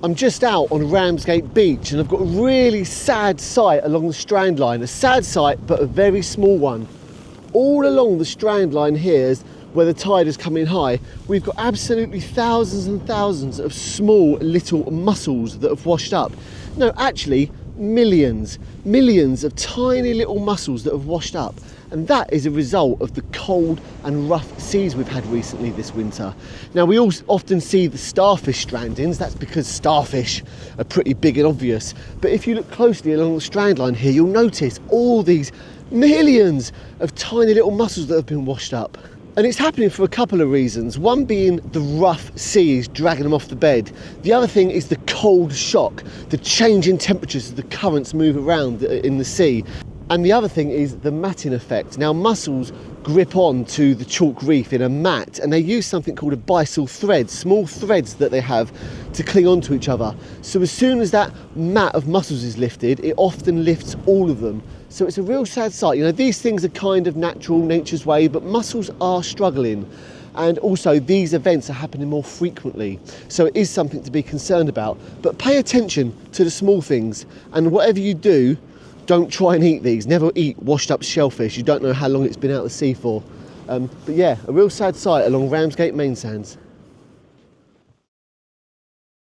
I'm just out on Ramsgate Beach and I've got a really sad sight along the Strand line. A sad sight, but a very small one. All along the Strand line here, where the tide is coming high, we've got absolutely thousands and thousands of small little mussels that have washed up. No, actually, millions of tiny little mussels that have washed up. And that is a result of the cold and rough seas we've had recently this winter. Now, we also often see the starfish strandings. That's because starfish are pretty big and obvious. But if you look closely along the strand line here, you'll notice all these millions of tiny little mussels that have been washed up. And it's happening for a couple of reasons. One being the rough seas dragging them off the bed. The other thing is the cold shock, the change in temperatures as the currents move around in the sea. And the other thing is the matting effect. Now, mussels grip on to the chalk reef in a mat, and they use something called a byssal thread, small threads that they have to cling onto each other. So as soon as that mat of mussels is lifted, it often lifts all of them. So it's a real sad sight. You know, these things are kind of natural, nature's way, but mussels are struggling. And also these events are happening more frequently. So it is something to be concerned about. But pay attention to the small things, and whatever you do, don't try and eat these. Never eat washed up shellfish. You don't know how long it's been out of the sea for. But yeah, a real sad sight along Ramsgate main sands.